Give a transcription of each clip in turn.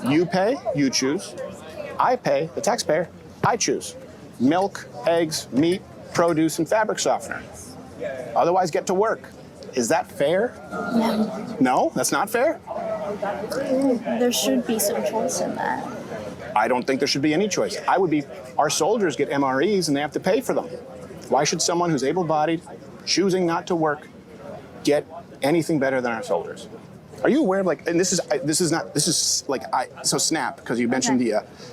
You pay, you choose. I pay, the taxpayer, I choose. Milk, eggs, meat, produce, and fabric softener. Otherwise, get to work. Is that fair? No. No, that's not fair? There should be some choice in that. I don't think there should be any choice. Our soldiers get MREs and they have to pay for them. Why should someone who's able-bodied, choosing not to work, get anything better than our soldiers? Are you aware of, like, and this is SNAP, because you mentioned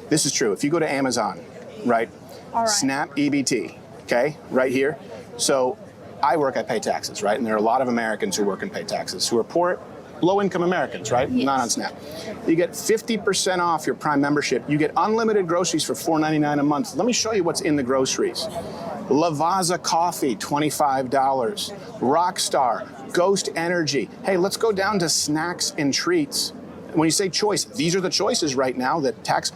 this is true. If you go to Amazon, right? All right. SNAP EBT, okay, right here. So I pay taxes, right? And there are a lot of Americans who work and pay taxes, who are poor, low-income Americans, right? Yes. Not on SNAP. You get 50% off your Prime membership. You get unlimited groceries for $4.99 a month. Let me show you what's in the groceries. Lavazza coffee, $25. Rockstar, Ghost Energy. Hey, let's go down to snacks and treats. When you say choice, these are the choices right now that tax.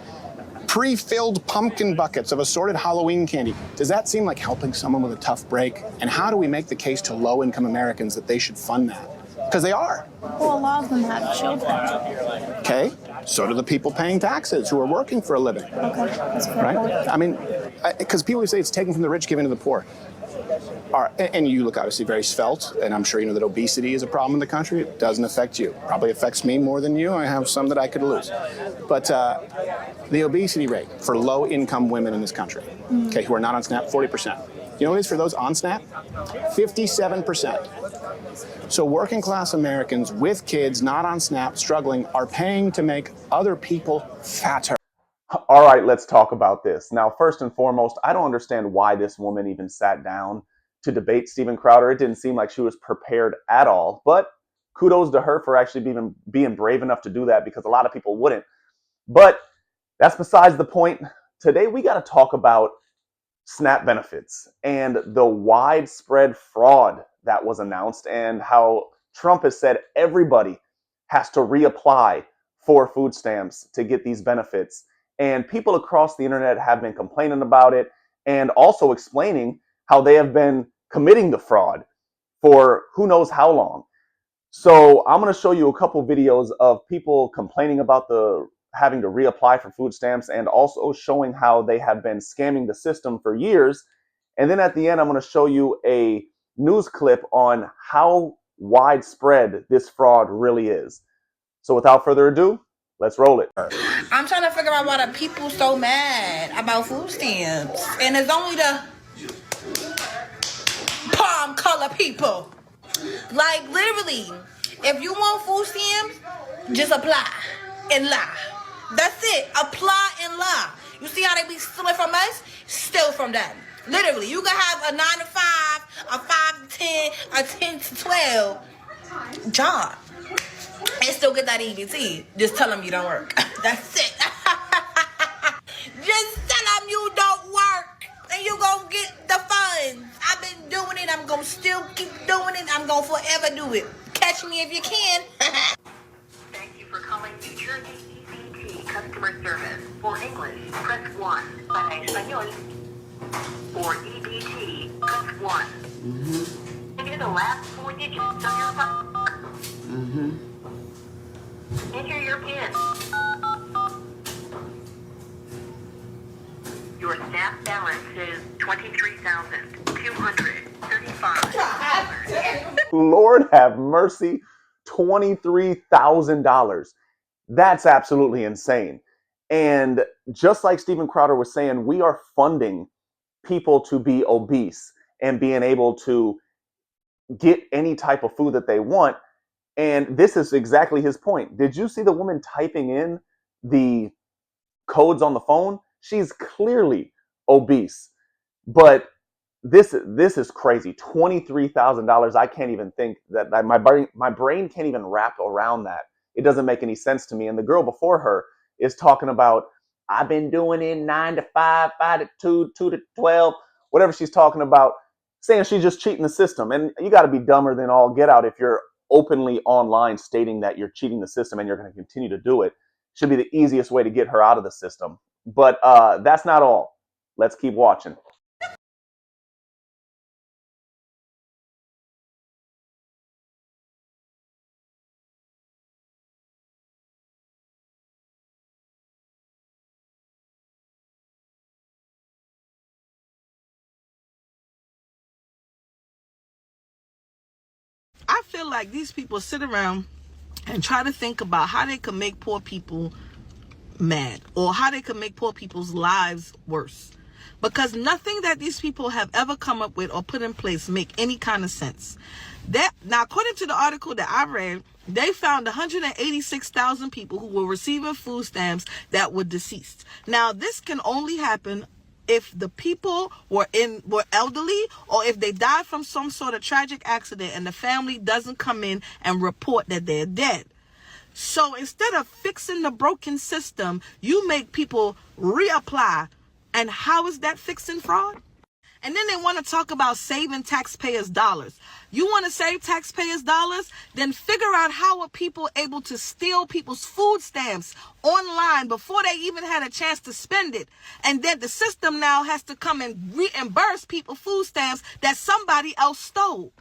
Pre-filled pumpkin buckets of assorted Halloween candy. Does that seem like helping someone with a tough break? And how do we make the case to low-income Americans that they should fund that? Because they are. Well, a lot of them have children. Okay, so do the people paying taxes who are working for a living. Okay, that's fair. Right? I mean, because people say it's taken from the rich, given to the poor. And you look obviously very svelte, and I'm sure you know that obesity is a problem in the country. It doesn't affect you. Probably affects me more than you. I have some that I could lose. But the obesity rate for low-income women in this country, okay, who are not on SNAP, 40%. You know what it is for those on SNAP? 57%. So working class Americans with kids not on SNAP, struggling, are paying to make other people fatter. All right, let's talk about this. Now, first and foremost, I don't understand why this woman even sat down to debate Steven Crowder. It didn't seem like she was prepared at all, but kudos to her for actually being brave enough to do that, because a lot of people wouldn't. But that's besides the point. Today, we got to talk about SNAP benefits and the widespread fraud that was announced, and how Trump has said everybody has to reapply for food stamps to get these benefits. And people across the internet have been complaining about it, and also explaining how they have been committing the fraud for who knows how long. So I'm going to show you a couple videos of people complaining about the having to reapply for food stamps, and also showing how they have been scamming the system for years. And then at the end, I'm going to show you a news clip on how widespread this fraud really is. So without further ado, let's roll it. I'm trying to figure out why the people so mad about food stamps. And it's only the palm color people. Like, literally, if you want food stamps, just apply and lie. That's it. Apply and lie. You see how they be stealing from us? Steal from them. Literally, you can have a 9 to 5, a 5 to 10, a 10 to 12 job and still get that EBT. Just tell them you don't work. That's it. Just tell them you don't work and you gonna get the funds. I've been doing it. I'm gonna still keep doing it. I'm gonna forever do it. Catch me if you can. Thank you for calling New Jersey EBT customer service. For English, press 1. Para español, for EBT, press 1. Enter the last 4 digits of your phone. Enter your PIN. Your staff balance is $23,235. Lord have mercy, $23,000. That's absolutely insane. And just like Steven Crowder was saying, we are funding people to be obese and being able to get any type of food that they want. And this is exactly his point. Did you see the woman typing in the codes on the phone? She's clearly obese. But this is crazy. $23,000. I can't even think that my brain can't even wrap around that. It doesn't make any sense to me. And the girl before her is talking about, I've been doing it 9 to 5, 5 to 2, 2 to 12, whatever she's talking about, saying she's just cheating the system. And you got to be dumber than all get out if you're openly online stating that you're cheating the system and you're going to continue to do it. Should be the easiest way to get her out of the system. But that's not all. Let's keep watching. feel like these people sit around and try to think about how they can make poor people mad or how they can make poor people's lives worse. Because nothing that these people have ever come up with or put in place make any kind of sense. Now, according to the article that I read, they found 186,000 people who were receiving food stamps that were deceased. Now, this can only happen if the people were elderly or if they died from some sort of tragic accident and the family doesn't come in and report that they're dead. So instead of fixing the broken system, you make people reapply. And how is that fixing fraud? And then they want to talk about saving taxpayers' dollars. You want to save taxpayers' dollars? Then figure out how are people able to steal people's food stamps online before they even had a chance to spend it. And then the system now has to come and reimburse people food stamps that somebody else stole.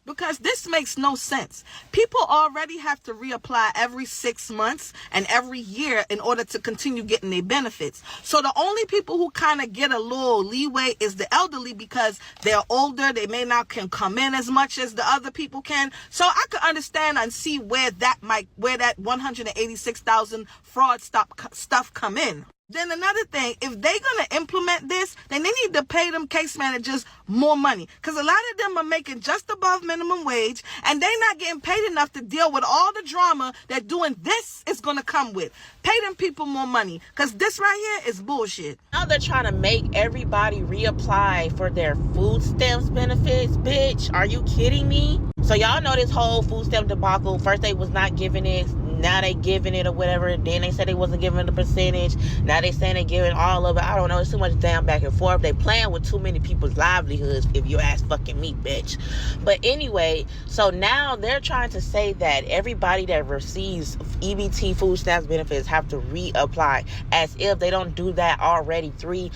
Because this makes no sense. People already have to reapply every 6 months and every year in order to continue getting their benefits. So the only people who kind of get a little leeway is the elderly because they're older. They may not can come in as much as the other people can. So I could understand and see where that 186,000 fraud stuff come in. Then another thing, if they're going to implement this, then they need to pay them case managers more money. Because a lot of them are making just above minimum wage, and they're not getting paid enough to deal with all the drama that doing this is going to come with. Pay them people more money, because this right here is bullshit. Now they're trying to make everybody reapply for their food stamps benefits, bitch. Are you kidding me? So y'all know this whole food stamp debacle. First they was not giving it. Now they giving it or whatever. Then they said they wasn't giving the percentage. Now they saying they giving all of it. I don't know. It's too much damn back and forth. They playing with too many people's livelihoods, if you ask fucking me, bitch. But anyway, so now they're trying to say that everybody that receives EBT food stamps benefits have to reapply, as if they don't do that already 3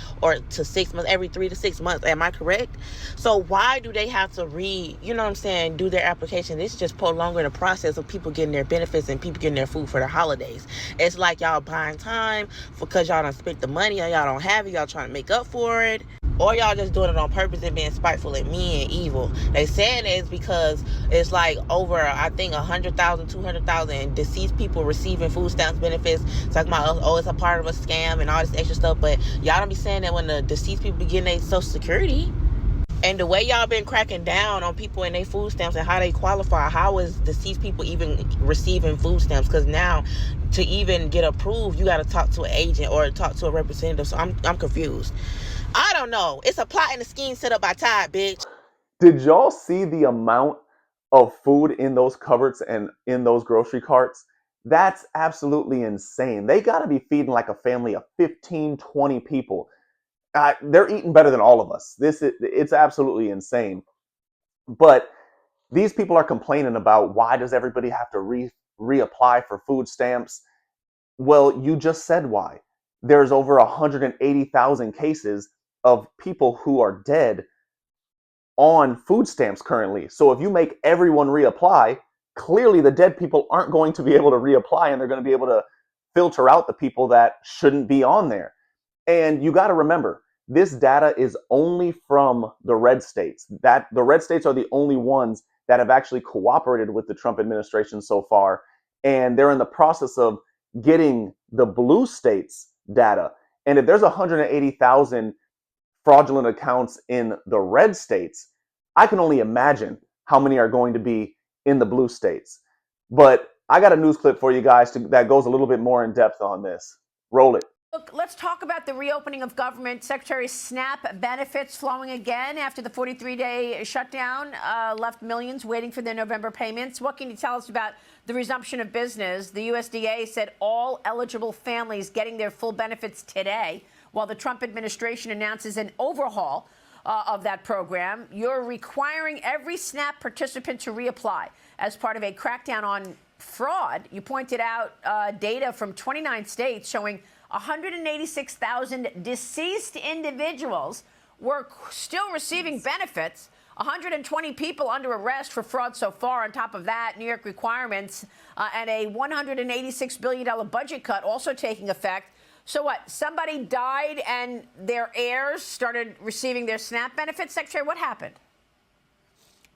to 6 months, every 3 to 6 months. Am I correct? So why do they have to do their application? This just prolonging the process of people getting their benefits and people getting their food for the holidays. It's like y'all buying time because y'all don't spend the money or y'all don't have it. Y'all trying to make up for it, or y'all just doing it on purpose and being spiteful and mean and evil. They saying it's because it's like over, I think, 100,000, 200,000 deceased people receiving food stamps benefits. Talking about, oh, it's a part of a scam and all this extra stuff. But y'all don't be saying that when the deceased people be getting their Social Security. And the way y'all been cracking down on people and their food stamps and how they qualify, how is deceased people even receiving food stamps? Because now, to even get approved, you got to talk to an agent or talk to a representative. So I'm confused. I don't know. It's a plot and a scheme set up by Todd, bitch. Did y'all see the amount of food in those cupboards and in those grocery carts? That's absolutely insane. They got to be feeding like a family of 15, 20 people. They're eating better than all of us. It's absolutely insane. But these people are complaining about, why does everybody have to reapply for food stamps? Well, you just said why. There's over 180,000 cases of people who are dead on food stamps currently. So if you make everyone reapply, clearly the dead people aren't going to be able to reapply, and they're going to be able to filter out the people that shouldn't be on there. And you got to remember, this data is only from the red states. The red states are the only ones that have actually cooperated with the Trump administration so far. And they're in the process of getting the blue states data. And if there's 180,000 fraudulent accounts in the red states, I can only imagine how many are going to be in the blue states. But I got a news clip for you guys that goes a little bit more in depth on this. Roll it. Look, let's talk about the reopening of government. Secretary SNAP benefits flowing again after the 43-day shutdown left millions waiting for their November payments. What can you tell us about the resumption of business? The USDA said all eligible families getting their full benefits today, while the Trump administration announces an overhaul of that program. You're requiring every SNAP participant to reapply as part of a crackdown on fraud. You pointed out data from 29 states showing 186,000 deceased individuals were still receiving benefits. 120 people under arrest for fraud so far. On top of that, New York requirements and a $186 billion budget cut also taking effect. So what? Somebody died and their heirs started receiving their SNAP benefits? Secretary, what happened?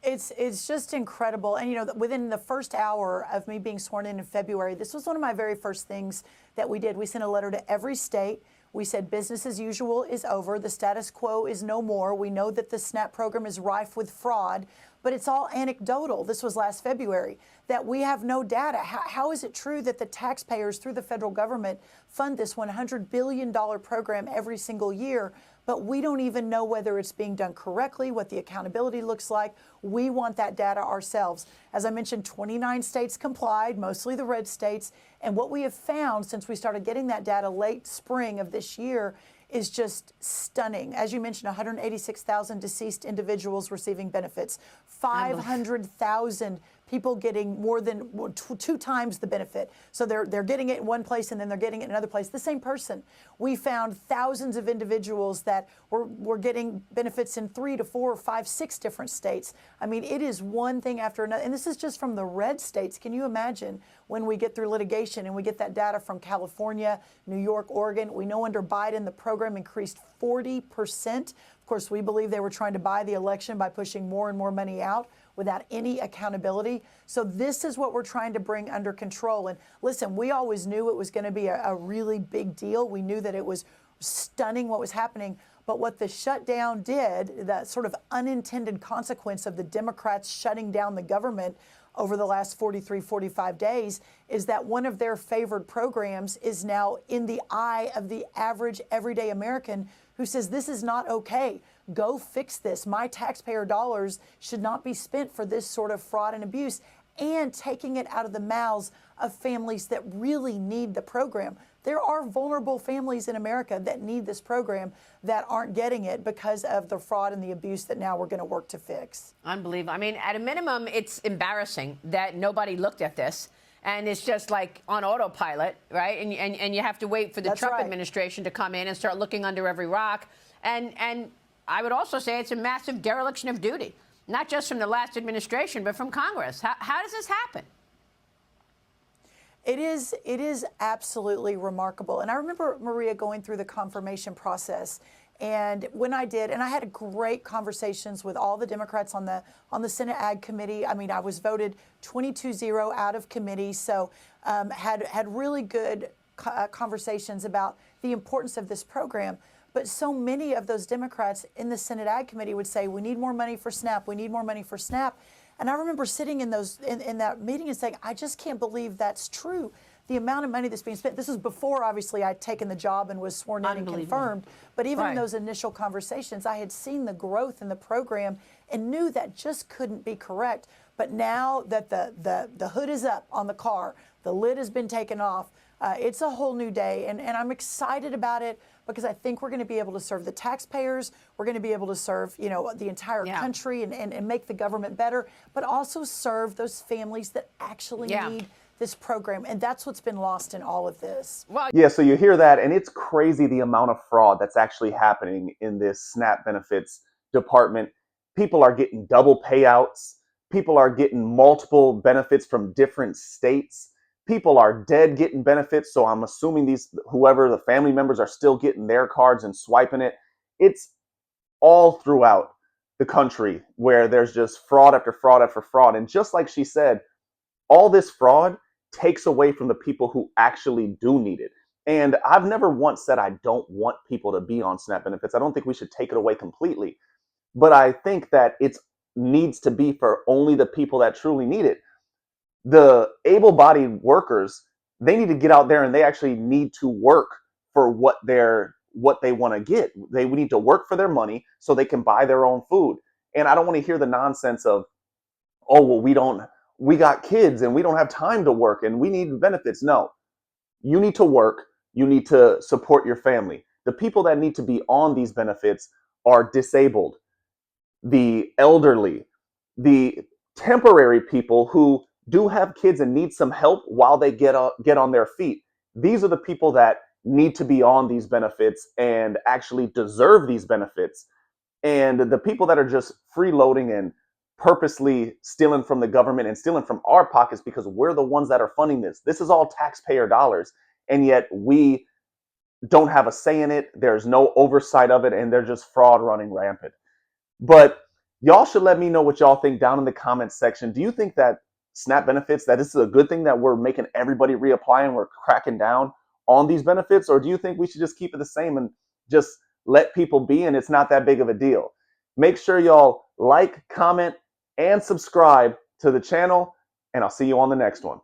It's just incredible. And, you know, within the first hour of me being sworn in February, this was one of my very first things that we did. We sent a letter to every state. We said business as usual is over. The status quo is no more. We know that the SNAP program is rife with fraud, but it's all anecdotal. This was last February, that we have no data. How is it true that the taxpayers through the federal government fund this $100 billion program every single year, but we don't even know whether it's being done correctly, what the accountability looks like? We want that data ourselves. As I mentioned, 29 states complied, mostly the red states. And what we have found since we started getting that data late spring of this year is just stunning. As you mentioned, 186,000 deceased individuals receiving benefits, 500,000 people getting more than two times the benefit. So they're getting it in one place and then they're getting it in another place. The same person. We found thousands of individuals that were getting benefits in 3 to 4 or 5, 6 different states. I mean, it is one thing after another. And this is just from the red states. Can you imagine when we get through litigation and we get that data from California, New York, Oregon? We know under Biden, the program increased 40%. Of course, we believe they were trying to buy the election by pushing more and more money out without any accountability. So this is what we're trying to bring under control. And listen, we always knew it was going to be a really big deal. We knew that it was stunning what was happening. But what the shutdown did, that sort of unintended consequence of the Democrats shutting down the government over the last 43, 45 days, is that one of their favored programs is now in the eye of the average everyday American who says, this is not okay. Go fix this. My taxpayer dollars should not be spent for this sort of fraud and abuse, and taking it out of the mouths of families that really need the program. There are vulnerable families in America that need this program that aren't getting it because of the fraud and the abuse that now we're going to work to fix. Unbelievable. I mean, at a minimum, it's embarrassing that nobody looked at this. And it's just like on autopilot, right? And you have to wait for the Trump administration to come in and start looking under every rock. And I would also say it's a massive dereliction of duty, not just from the last administration, but from Congress. How does this happen? It is absolutely remarkable. And I remember, Maria, going through the confirmation process. And when I did, and I had great conversations with all the Democrats on the Senate Ag Committee. I mean, I was voted 22-0 out of committee, so had really good conversations about the importance of this program. But so many of those Democrats in the Senate Ag Committee would say, we need more money for SNAP, we need more money for SNAP. And I remember sitting in that meeting and saying, I just can't believe that's true. The amount of money that's being spent. This was before, obviously, I'd taken the job and was sworn in and confirmed. But even in those initial conversations, I had seen the growth in the program and knew that just couldn't be correct. But now that the hood is up on the car, the lid has been taken off, it's a whole new day. And I'm excited about it because I think we're going to be able to serve the taxpayers. We're going to be able to serve, you know, the entire country and make the government better, but also serve those families that actually need this program. And that's what's been lost in all of this. Well, yeah, so you hear that, and it's crazy the amount of fraud that's actually happening in this SNAP benefits department. People are getting double payouts. People are getting multiple benefits from different states. People are dead getting benefits. So I'm assuming whoever the family members are still getting their cards and swiping it. It's all throughout the country where there's just fraud after fraud after fraud. And just like she said, all this fraud takes away from the people who actually do need it. And I've never once said I don't want people to be on SNAP benefits. I don't think we should take it away completely. But I think that it needs to be for only the people that truly need it. The able-bodied workers, they need to get out there and they actually need to work for what they want to get. They need to work for their money so they can buy their own food. And I don't want to hear the nonsense of, oh, well, we got kids and we don't have time to work and we need benefits. No, you need to work. You need to support your family. The people that need to be on these benefits are disabled, the elderly, the temporary people who do have kids and need some help while they get on their feet. These are the people that need to be on these benefits and actually deserve these benefits. And the people that are just freeloading and purposely stealing from the government and stealing from our pockets because we're the ones that are funding this. This is all taxpayer dollars. And yet we don't have a say in it. There's no oversight of it. And they're just fraud running rampant. But Y'all should let me know what y'all think down in the comments section. Do you think that SNAP benefits, that this is a good thing that we're making everybody reapply and we're cracking down on these benefits? Or do you think we should just keep it the same and just let people be and it's not that big of a deal? Make sure y'all like, comment, and subscribe to the channel, and I'll see you on the next one.